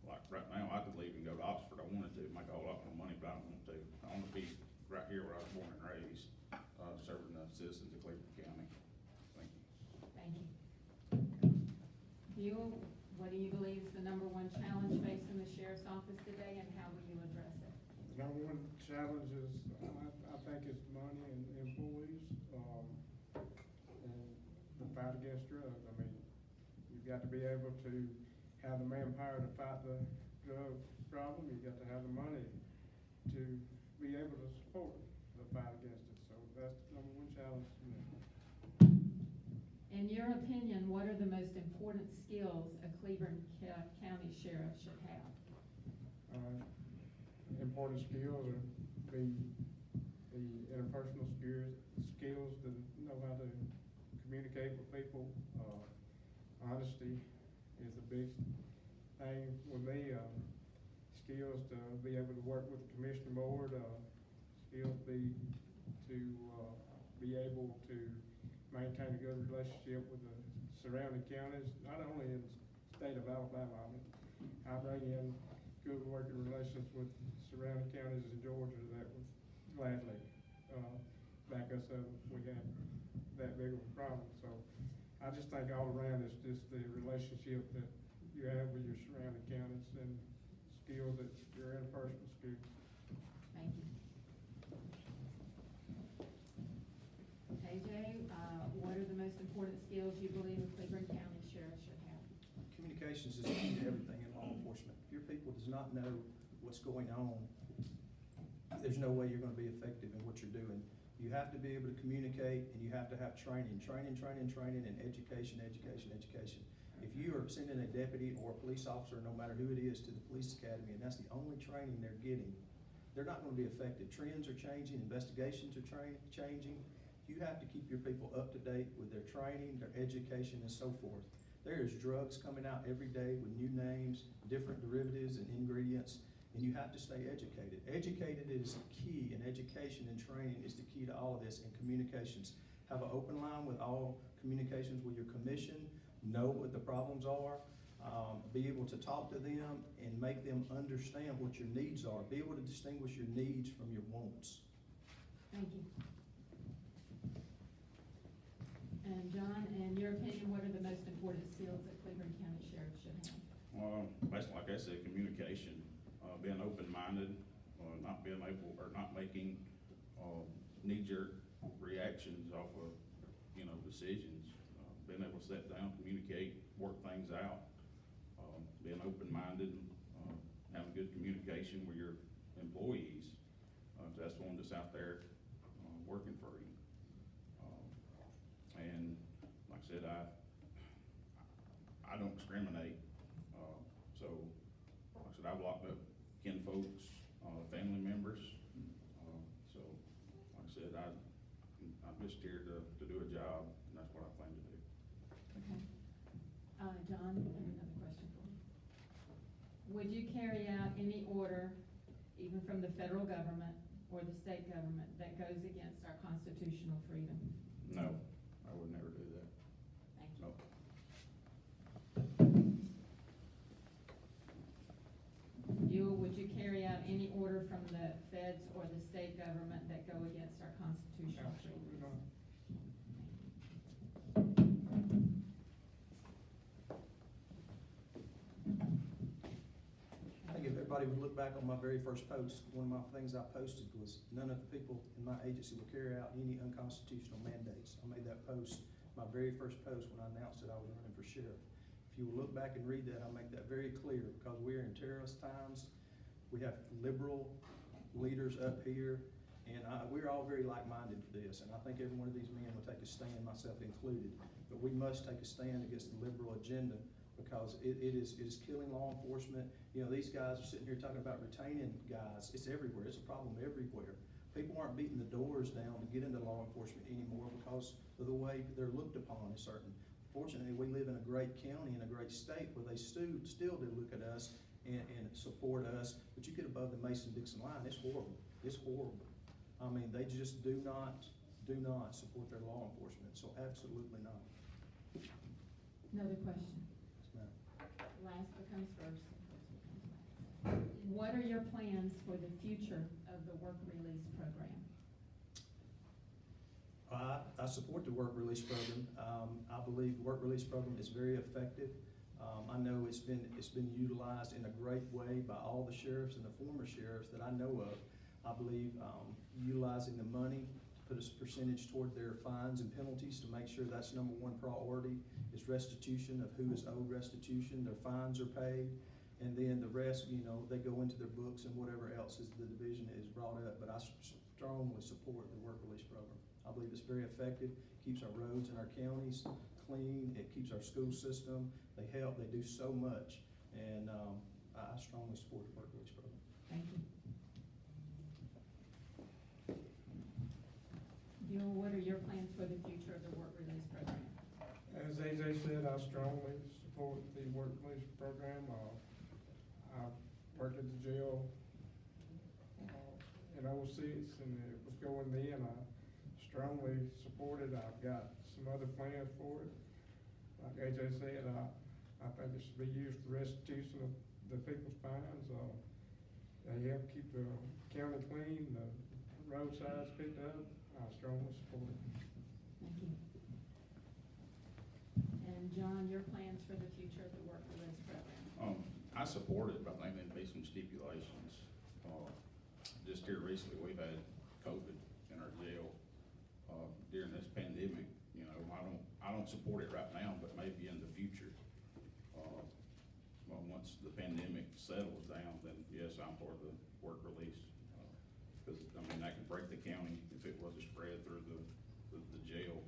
G: Like right now, I could leave and go to Oxford. I wanted to make a whole lot more money, but I don't want to. I want to be right here where I was born and raised, serving the citizens of Cleburne County. Thank you.
A: Thank you. Buell, what do you believe is the number one challenge facing the sheriff's office today, and how will you address it?
F: The number one challenge is, I think it's money and employees, and the fight against drugs. I mean, you've got to be able to have the manpower to fight the drug problem, you've got to have the money to be able to support the fight against it, so that's the number one challenge to me.
A: In your opinion, what are the most important skills a Cleburne County sheriff should have?
F: Important skills are the interpersonal skills to know how to communicate with people. Honesty is a big thing with me. Skills to be able to work with the commissioner board. Skills to be able to maintain a good relationship with the surrounding counties, not only in the state of Alabama. I bring in good working relations with surrounding counties in Georgia that would gladly back us up if we had that big of a problem. So I just think all around it's just the relationship that you have with your surrounding counties and skills that your interpersonal skills.
A: Thank you. AJ, what are the most important skills you believe a Cleburne County sheriff should have?
H: Communications is key to everything in law enforcement. If your people does not know what's going on, there's no way you're gonna be effective in what you're doing. You have to be able to communicate, and you have to have training, and education. If you are sending a deputy or a police officer, no matter who it is, to the police academy, and that's the only training they're getting, they're not gonna be effective. Trends are changing, investigations are changing. You have to keep your people up to date with their training, their education, and so forth. There is drugs coming out every day with new names, different derivatives and ingredients, and you have to stay educated. Educated is key, and education and training is the key to all of this, and communications. Have an open line with all communications with your commission, know what the problems are, be able to talk to them and make them understand what your needs are. Be able to distinguish your needs from your wants.
A: Thank you. And John, in your opinion, what are the most important skills that Cleburne County sheriff should have?
G: Basically, like I said, communication, being open-minded, not being able, or not making, knee-jerk reactions off of, decisions. Being able to sit down, communicate, work things out, being open-minded, having good communication with your employees, that's the one that's out there, working for you. And like I said, I don't discriminate, so, like I said, I've locked up kinfolks, family members, so, like I said, I'm just here to do a job, and that's what I plan to do.
A: Okay. John, I have another question for you. Would you carry out any order, even from the federal government or the state government, that goes against our constitutional freedom?
G: No, I would never do that.
A: Thank you.
G: No.
A: Would you carry out any order from the feds or the state government that go against our constitutional
F: Absolutely
A: freedoms?
F: not.
H: I think if everybody would look back on my very first post, one of my things I posted was none of the people in my agency will carry out any unconstitutional mandates. I made that post, my very first post, when I announced that I was running for sheriff. If you will look back and read that, I'll make that very clear, because we are in terrorist times. We have liberal leaders up here, and we're all very like-minded for this, and I think every one of these men will take a stand, myself included. But we must take a stand against the liberal agenda, because it is killing law enforcement. These guys are sitting here talking about retaining guys. It's everywhere. It's a problem everywhere. People aren't beating the doors down to get into law enforcement anymore because of the way they're looked upon as certain. Fortunately, we live in a great county and a great state where they still do look at us and support us, but you get above the Mason-Dixon line, it's horrible. It's horrible. I mean, they just do not support their law enforcement, so absolutely not.
A: Another question.
H: Yes, ma'am.
A: Last becomes first, and first becomes last. What are your plans for the future of the work release program?
H: I support the work release program. I believe the work release program is very effective. I know it's been utilized in a great way by all the sheriffs and the former sheriffs that I know of. I believe, utilizing the money to put a percentage toward their fines and penalties to make sure that's number one priority is restitution of who is owed restitution, their fines are paid, and then the rest, they go into their books and whatever else is the division is brought up. But I strongly support the work release program. I believe it's very effective, keeps our roads and our counties clean, it keeps our school system, they do so much, and I strongly support the work release program.
A: Thank you. Gil, what are your plans for the future of the work release program?
F: As AJ said, I strongly support the work release program. I worked at the jail in '06, and it was going then. I strongly support it. I've got some other plans for it. Like AJ said, I think it should be used for restitution of the people's fines. They help keep the county clean, the roadsides picked up. I strongly support it.
A: Thank you. And John, your plans for the future of the work release program?
G: I support it, but I think there'd be some stipulations. Just here recently, we've had COVID in our jail, during this pandemic. I don't support it right now, but maybe in the future. Well, once the pandemic settles down, then yes, I'm for the work release. Because, that could break the county if it was a spread through the jail.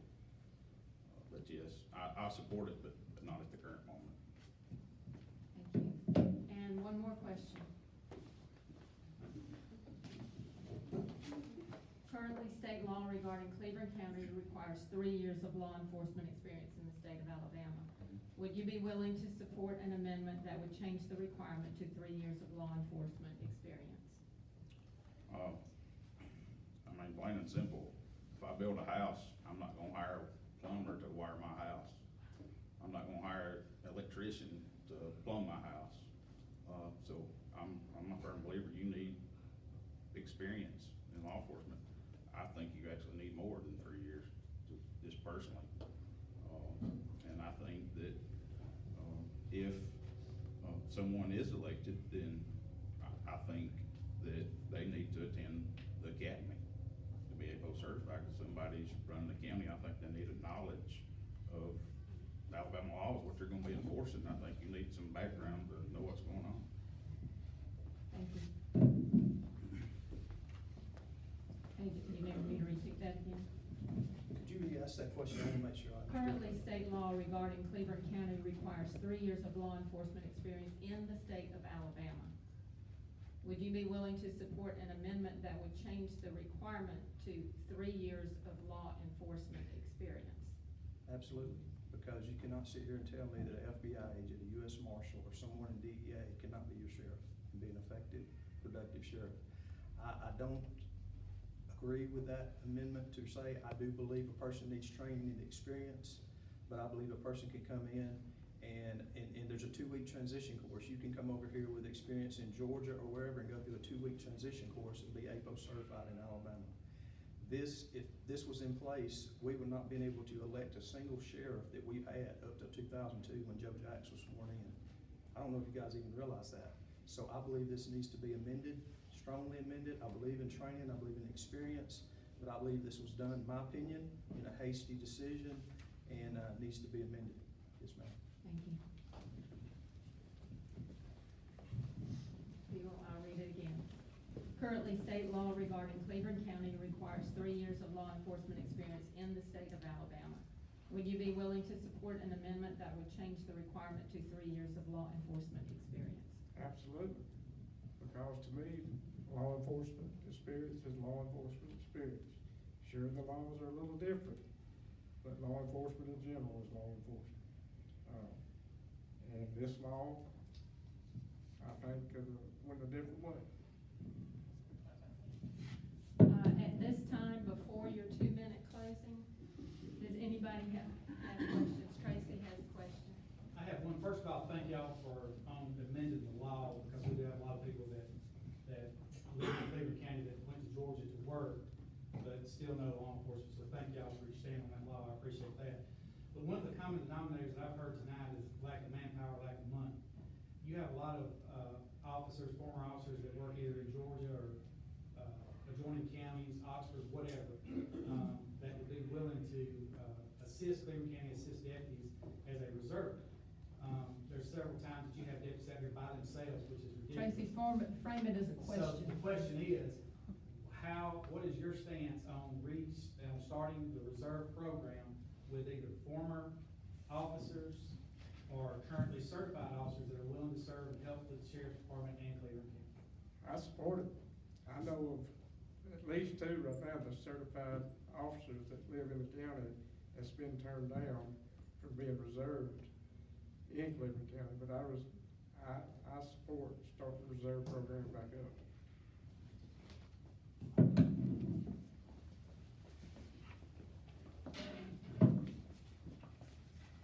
G: But yes, I support it, but not at the current moment.
A: Thank you. And one more question. Currently, state law regarding Cleburne County requires 3 years of law enforcement experience in the state of Alabama. Would you be willing to support an amendment that would change the requirement to 3 years of law enforcement experience?
G: Plain and simple, if I build a house, I'm not gonna hire a plumber to wire my house. I'm not gonna hire an electrician to plumb my house. So I'm a firm believer you need experience in law enforcement. I think you actually need more than 3 years, just personally. And I think that, if someone is elected, then I think that they need to attend the academy to be APO certified. If somebody's running the county, I think they need a knowledge of Alabama laws, what they're gonna be enforcing. I think you need some background to know what's going on.
A: Thank you. Hey, you need me to repeat that again?
H: Could you re-ask that question? I want to make sure I understand.
A: Currently, state law regarding Cleburne County requires 3 years of law enforcement experience in the state of Alabama. Would you be willing to support an amendment that would change the requirement to 3 years of law enforcement experience?
H: Absolutely, because you cannot sit here and tell me that an FBI agent, a US Marshal, or someone in DEA cannot be your sheriff and be an effective, productive sheriff. I don't agree with that amendment to say, I do believe a person needs training and experience, but I believe a person can come in and there's a 2-week transition course. You can come over here with experience in Georgia or wherever and go through a 2-week transition course and be APO certified in Alabama. If this was in place, we would not been able to elect a single sheriff that we've had up to 2002 when Joe Jacks was sworn in. I don't know if you guys even realize that. So I believe this needs to be amended, strongly amended. I believe in training, I believe in experience, but I believe this was done, in my opinion, in a hasty decision and needs to be amended. Yes, ma'am.
A: Thank you. I'll read it again. Currently, state law regarding Cleburne County requires 3 years of law enforcement experience in the state of Alabama. Would you be willing to support an amendment that would change the requirement to 3 years of law enforcement experience?
F: Absolutely. Because to me, law enforcement experience is law enforcement experience. Sure, the laws are a little different, but law enforcement in general is law enforcement. And this law, I think, went a different way.
A: At this time, before your 2-minute closing, does anybody have questions? Tracy has a question.
I: I have one. First of all, thank y'all for amending the law, because we do have a lot of people that live in Cleburne County that went to Georgia to work, but still no law enforcement. So thank y'all for standing on that law. I appreciate that. But one of the common denominators that I've heard tonight is lack of manpower, lack of money. You have a lot of, officers, former officers that work either in Georgia or, adjoining counties, Oxford, whatever, that would be willing to, assist Cleburne County, assist deputies as a reserve. There's several times that you have deputies out here by themselves, which is ridiculous.
A: Tracy, frame it as a
I: So
A: question.
I: the question is, what is your stance on starting the reserve program with either former officers or currently certified officers that are willing to serve and help the sheriff's department and Cleburne County?
F: I support it. I know of at least two right now that's certified officers that live in the county that's been turned down from being reserved in Cleveland County, but I support starting the reserve program back up.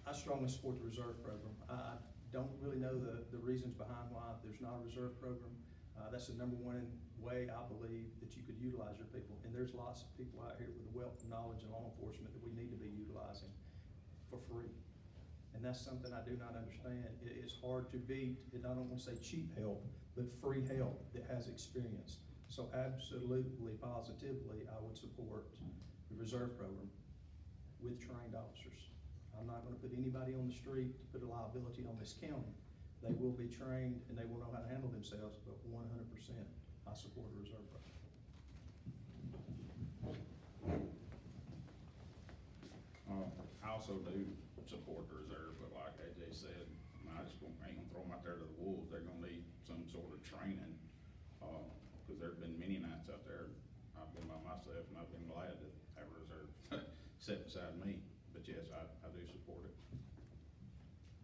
H: I strongly support the reserve program. I don't really know the reasons behind why there's not a reserve program. That's the number one way I believe that you could utilize your people. And there's lots of people out here with a wealth of knowledge in law enforcement that we need to be utilizing for free. And that's something I do not understand. It's hard to beat, and I don't want to say cheap help, but free help that has experience. So absolutely, positively, I would support the reserve program with trained officers. I'm not gonna put anybody on the street to put a liability on this county. They will be trained and they will know how to handle themselves, but 100%, I support the reserve program.
G: I also do support the reserve, but like AJ said, I just ain't gonna throw them out there to the wolves. They're gonna need some sort of training, cause there've been many nights out there, I've been by myself and I've been glad to have a reserve set beside me. But yes, I do support it.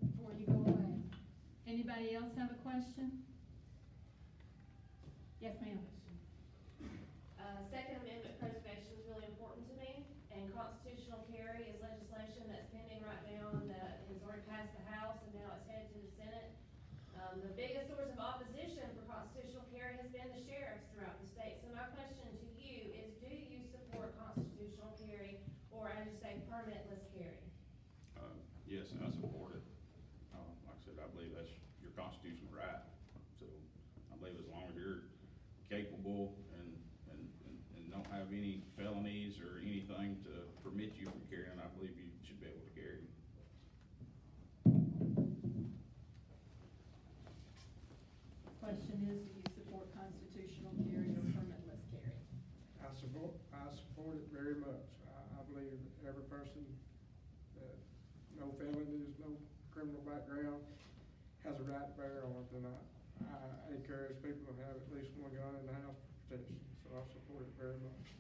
A: Before you go away, anybody else have a question? Yes, ma'am.
J: Second Amendment preservation is really important to me, and constitutional carry is legislation that's pending right now that has already passed the House and now it's headed to the Senate. The biggest source of opposition for constitutional carry has been the sheriffs throughout the state. So my question to you is, do you support constitutional carry, or as you say, permitless carry?
G: Yes, and I support it. Like I said, I believe that's your constitutional right. So I believe as long as you're capable and don't have any felonies or anything to permit you from carrying, I believe you should be able to carry.
A: Question is, do you support constitutional carry or permitless carry?
F: I support it very much. I believe every person that no felonies, no criminal background has a right to bear arms, and I encourage people to have at least one gun in the house for protection, so I support it very much.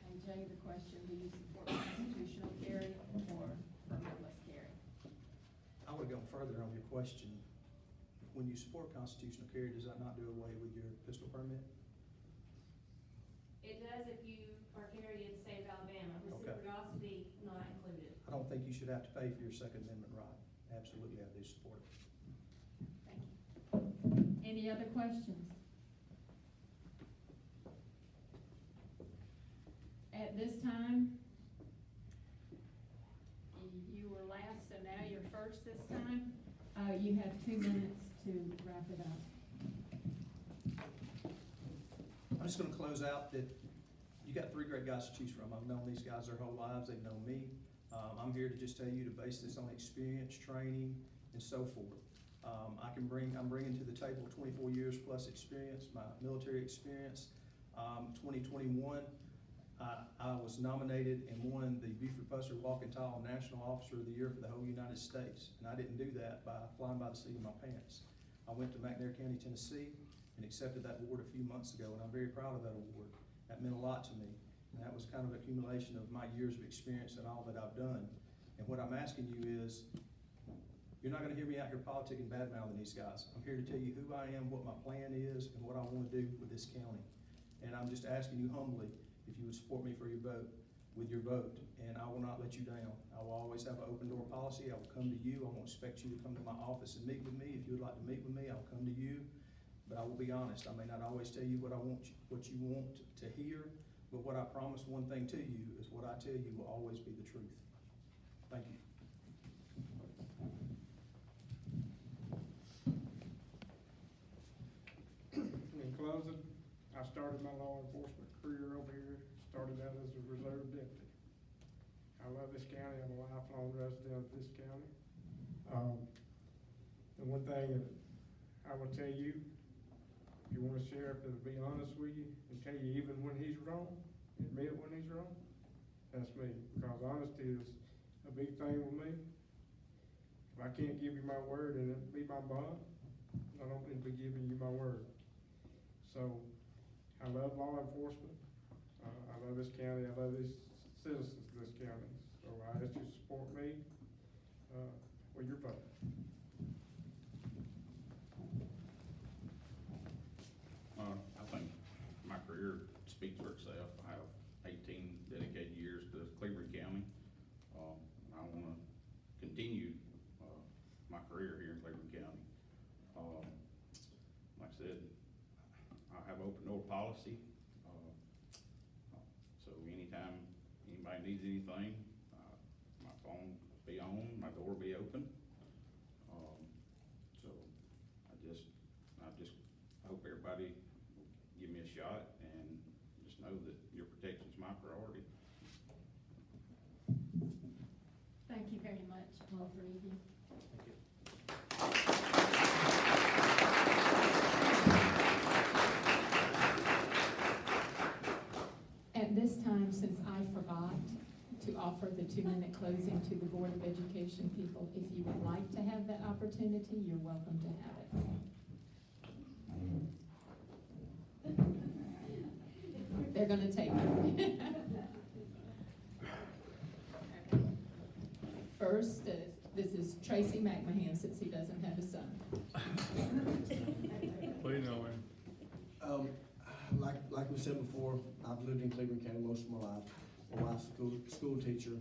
A: And Jay, the question, do you support constitutional carry or permitless carry?
H: I would go further on your question. When you support constitutional carry, does that not do away with your pistol permit?
J: It does if you are carried in the state of Alabama,
H: Okay.
J: reciprocity not included.
H: I don't think you should have to pay for your Second Amendment right. Absolutely, I do support it.
A: Thank you. Any other questions? At this time, you were last, so now you're first this time. You have 2 minutes to wrap it up.
H: I'm just gonna close out that you got three great guys to choose from. I've known these guys their whole lives, they've known me. I'm here to just tell you to base this on experience, training, and so forth. I'm bringing to the table 24 years plus experience, my military experience. 2021, I was nominated and won the Buford-Puster Walking Tall National Officer of the Year for the whole United States. And I didn't do that by flying by the seat of my pants. I went to McNair County, Tennessee, and accepted that award a few months ago, and I'm very proud of that award. That meant a lot to me. And that was kind of an accumulation of my years of experience and all that I've done. And what I'm asking you is, you're not gonna hear me out here politicking bad-mouthing these guys. I'm here to tell you who I am, what my plan is, and what I wanna do with this county. And I'm just asking you humbly if you would support me for your vote, with your vote, and I will not let you down. I will always have an open door policy. I will come to you. I won't expect you to come to my office and meet with me. If you would like to meet with me, I'll come to you. But I will be honest, I may not always tell you what you want to hear, But what I promise one thing to you is what I tell you will always be the truth. Thank you.
F: In closing, I started my law enforcement career over here, started out as a reserve deputy. I love this county, I'm a lifelong resident of this county. The one thing that I will tell you, if you want a sheriff that'll be honest with you and tell you even when he's wrong, admit when he's wrong, that's me, because honesty is a big thing with me. If I can't give you my word and it be my bond, I don't need to be giving you my word. So, I love law enforcement, I love this county, I love these citizens of this county. So I ask you to support me, with your vote.
G: I think my career speaks for itself. I have 18 dedicated years to Cleburne County. I want to continue my career here in Cleburne County. Like I said, I have open door policy. So anytime anybody needs anything, my phone will be on, my door will be open. So I hope everybody give me a shot and just know that your protection is my priority.
A: Thank you very much, all three of you. At this time, since I forgot to offer the 2-minute closing to the Board of Education people, if you would like to have that opportunity, you're welcome to have it. They're gonna take it. First, this is Tracy McMahon, since he doesn't have a son.
F: Please know him.
D: Like we said before, I've lived in Cleburne County most of my life. My wife's a school teacher.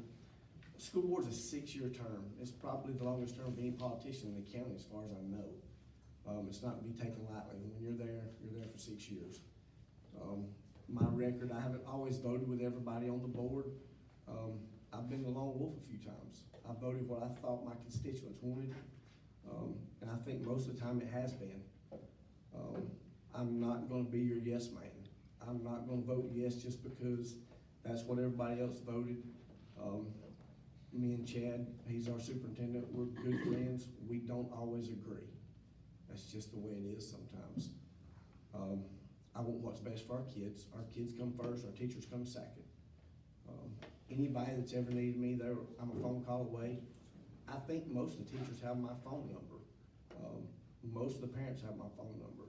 D: School board's a 6-year term. It's probably the longest term of any politician in the county, as far as I know. It's not to be taken lightly. When you're there for 6 years. My record, I haven't always voted with everybody on the board. I've been the lone wolf a few times. I voted what I thought my constituents wanted, and I think most of the time it has been. I'm not gonna be your yes man. I'm not gonna vote yes just because that's what everybody else voted. Me and Chad, he's our superintendent, we're good friends. We don't always agree. That's just the way it is sometimes. I want what's best for our kids. Our kids come first, our teachers come second. Anybody that's ever needed me, I'm a phone call away. I think most of the teachers have my phone number. Most of the parents have my phone number.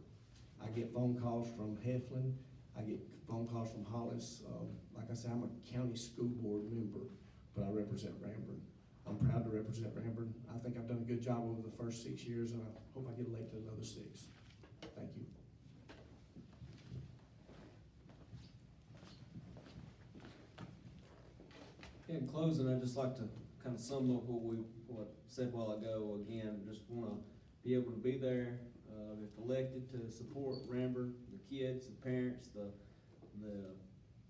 D: I get phone calls from Heflin. I get phone calls from Hollis. Like I said, I'm a county school board member, but I represent Ranburne. I'm proud to represent Ranburne. I think I've done a good job over the first 6 years, and I hope I get elected another 6. Thank you.
E: In closing, I'd just like to kind of sum up what said a while ago. Again, just want to be able to be there, if elected, to support Ranburne, the kids, the parents, the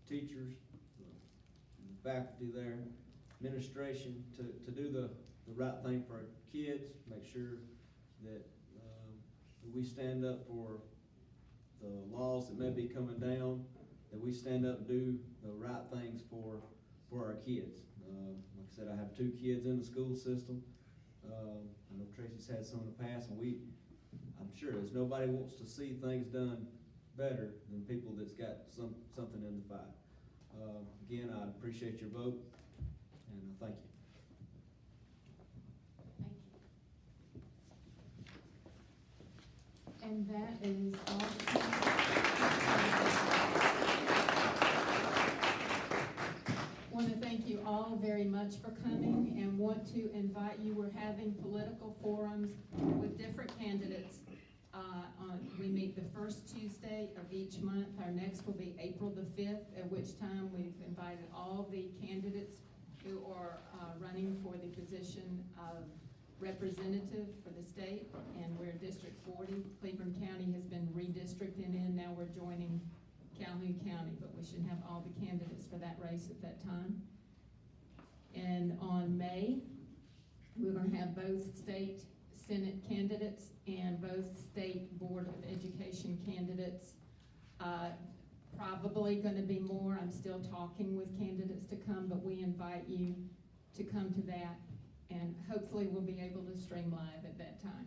E: teachers, the faculty there, administration, to do the right thing for our kids, make sure that we stand up for the laws that may be coming down, that we stand up and do the right things for our kids. Like I said, I have 2 kids in the school system. I know Tracy's had some in the past, and I'm sure there's nobody wants to see things done better than people that's got something in the fight. Again, I appreciate your vote, and thank you.
A: Thank you. And that is all the time. Want to thank you all very much for coming, and want to invite you. We're having political forums with different candidates. We meet the first Tuesday of each month. Our next will be April the 5th, at which time we've invited all the candidates who are running for the position of representative for the state, and we're District 40. Cleburne County has been redistricted in. Now we're joining Calhoun County, but we should have all the candidates for that race at that time. And on May, we're gonna have both state Senate candidates and both state Board of Education candidates. Probably gonna be more, I'm still talking with candidates to come, but we invite you to come to that, and hopefully we'll be able to stream live at that time.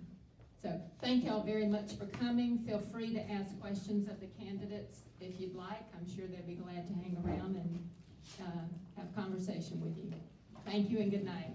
A: So, thank y'all very much for coming. Feel free to ask questions of the candidates if you'd like. I'm sure they'll be glad to hang around and have a conversation with you. Thank you and good night.